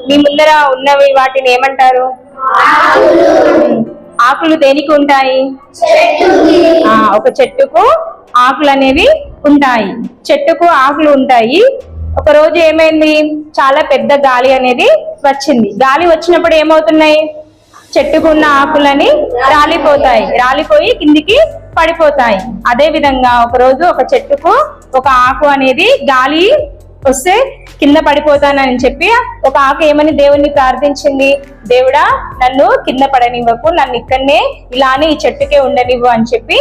మీ ముందర ఉన్నవి వాటిని ఏమంటారు? ఆకులు దేనికి ఉంటాయి? ఒక చెట్టుకు ఆకులు అనేవి ఉంటాయి. చెట్టుకు ఆకులు ఉంటాయి. ఒక రోజు ఏమైంది, చాలా పెద్ద గాలి అనేది వచ్చింది. గాలి వచ్చినప్పుడు ఏమవుతున్నాయి? చెట్టుకున్న ఆకులని రాలిపోయి కిందికి పడిపోతాయి. అదే విధంగా ఒక రోజు ఒక చెట్టుకు ఒక ఆకు అనేది గాలి వస్తే కింద పడిపోతానని చెప్పి ఒక ఆకు ఏమని దేవుణ్ణి ప్రార్థించింది? దేవుడా, నన్ను కింద పడనివ్వకు, నన్ను ఇక్కడనే ఇలానే ఈ చెట్టుకే ఉండనివ్వు అని చెప్పి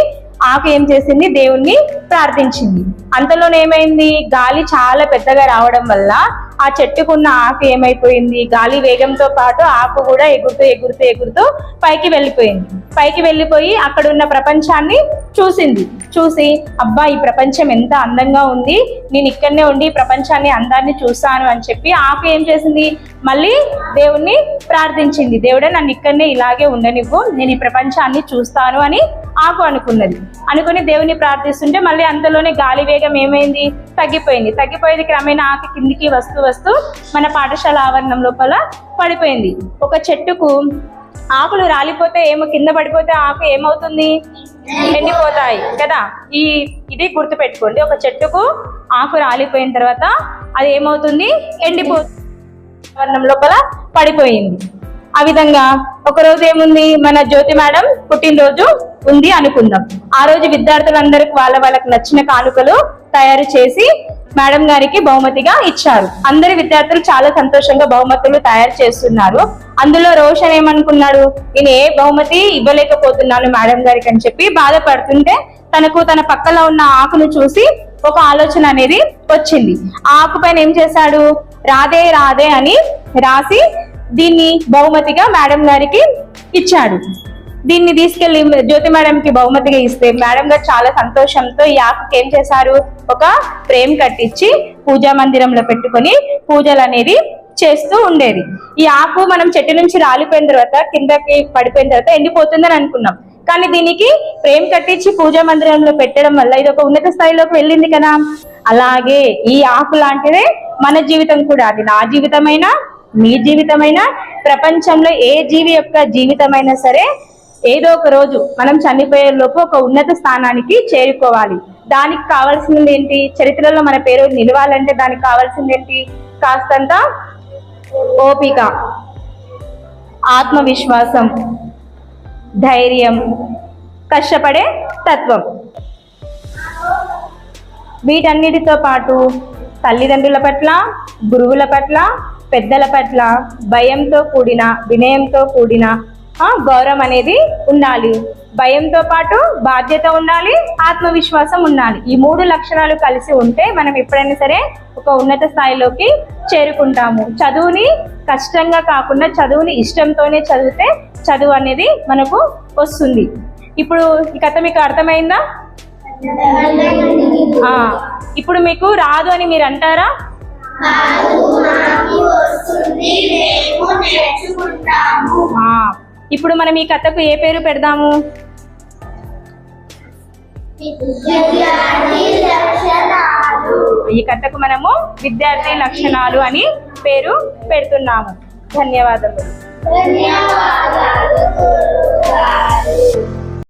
ఆకు ఏం చేసింది? దేవుణ్ణి ప్రార్థించింది. అంతలోనే ఏమైంది? గాలి చాలా పెద్దగా రావడం వల్ల ఆ చెట్టుకున్న ఆకు ఏమైపోయింది? గాలి వేగంతో పాటు ఆకు కూడా ఎగురుతూ పైకి వెళ్ళిపోయి అక్కడ ఉన్న ప్రపంచాన్ని చూసి అబ్బా, ఈ ప్రపంచం ఎంత అందంగా ఉంది, నేను ఇక్కడనే ఉండి ఈ ప్రపంచాన్ని అందాన్ని చూస్తాను అని చెప్పి ఆకు ఏం చేసింది? మళ్ళీ దేవుణ్ణి ప్రార్థించింది. దేవుడే, నన్ను ఇక్కడనే ఇలాగే ఉండనివ్వు, నేను ఈ ప్రపంచాన్ని చూస్తాను అని ఆకు అనుకుని దేవుని ప్రార్థిస్తుంటే మళ్ళీ అంతలోనే గాలి వేగం ఏమైంది? తగ్గిపోయింది. క్రమేణా ఆకు కిందికి వస్తూ మన పాఠశాల ఆవరణం లోపల పడిపోయింది. ఒక చెట్టుకు ఆకులు రాలిపోతే కింద పడిపోతే ఆకు ఏమవుతుంది? ఎండిపోతాయి కదా. ఇది గుర్తు పెట్టుకోండి. ఒక చెట్టుకు ఆకు రాలిపోయిన తర్వాత అది ఏమవుతుంది? ఎండిపోతుంది, ఆవరణం లోపల పడిపోయింది. ఆ విధంగా ఒక రోజు ఏముంది, మన జ్యోతి మేడం పుట్టినరోజు ఉంది అనుకుందాం. ఆ రోజు విద్యార్థులందరికి వాళ్ళకి నచ్చిన కానుకలు తయారు చేసి మేడం గారికి బహుమతిగా ఇచ్చారు. అందరి విద్యార్థులు చాలా సంతోషంగా బహుమతులు తయారు చేస్తున్నారు. అందులో రోషన్ ఏమనుకున్నాడు? నేను ఏ బహుమతి ఇవ్వలేకపోతున్నాను మేడం గారికి అని చెప్పి బాధపడుతుంటే తన పక్కన ఉన్న ఆకును చూసి ఒక ఆలోచన అనేది వచ్చింది. ఆ ఆకు పైన ఏం చేశాడు? రాధే అని రాసి దీన్ని బహుమతిగా మేడం గారికి ఇచ్చాడు. దీన్ని తీసుకెళ్లి జ్యోతి మేడంకి బహుమతిగా ఇస్తే మేడం గారు చాలా సంతోషంతో ఈ ఆకుకి ఏం చేశారు? ఒక ఫ్రేమ్ కట్టించి పూజా మందిరంలో పెట్టుకొని పూజలు అనేది చేస్తూ ఉండేది. ఈ ఆకు మనం చెట్టు నుంచి రాలిపోయిన తర్వాత కిందకి పడిపోయిన తర్వాత ఎండిపోతుందని అనుకున్నాం. కానీ దీనికి ఫ్రేమ్ కట్టించి పూజా మందిరంలో పెట్టడం వల్ల ఇది ఒక ఉన్నత స్థాయిలోకి వెళ్ళింది కదా. అలాగే ఈ ఆకు లాంటిదే మన జీవితం కూడా. అది నా జీవితమైనా, మీ జీవితమైనా, ప్రపంచంలో ఏ జీవి యొక్క జీవితమైనా సరే ఏదో ఒక రోజు మనం చనిపోయే లోపు ఒక ఉన్నత స్థానానికి చేరుకోవాలి. దానికి కావాల్సింది ఏంటి? చరిత్రలో మన పేరు నిలవాలంటే దానికి కావాల్సింది ఏంటి? కాస్తంత ఓపిక, ఆత్మవిశ్వాసం, ధైర్యం, కష్టపడే తత్వం. వీటన్నిటితో పాటు తల్లిదండ్రుల పట్ల, గురువుల పట్ల, పెద్దల పట్ల భయంతో కూడిన, వినయంతో కూడిన గౌరవం అనేది ఉండాలి. భయంతో పాటు బాధ్యత ఉండాలి, ఆత్మవిశ్వాసం ఉండాలి. ఈ 3 లక్షణాలు కలిసి ఉంటే మనం ఎప్పుడైనా సరే ఒక ఉన్నత స్థాయిలోకి చేరుకుంటాము. చదువుని కష్టంగా కాకుండా చదువుని ఇష్టంతోనే చదివితే చదువు అనేది మనకు వస్తుంది. ఇప్పుడు ఈ కథ మీకు అర్థమైందా? ఇప్పుడు మీకు రాదు అని మీరు అంటారా? ఇప్పుడు మనం ఈ కథకు ఏ పేరు పెడదాము? ఈ కథకు మనము విద్యార్థి లక్షణాలు అని పేరు పెడుతున్నాము. ధన్యవాదములు.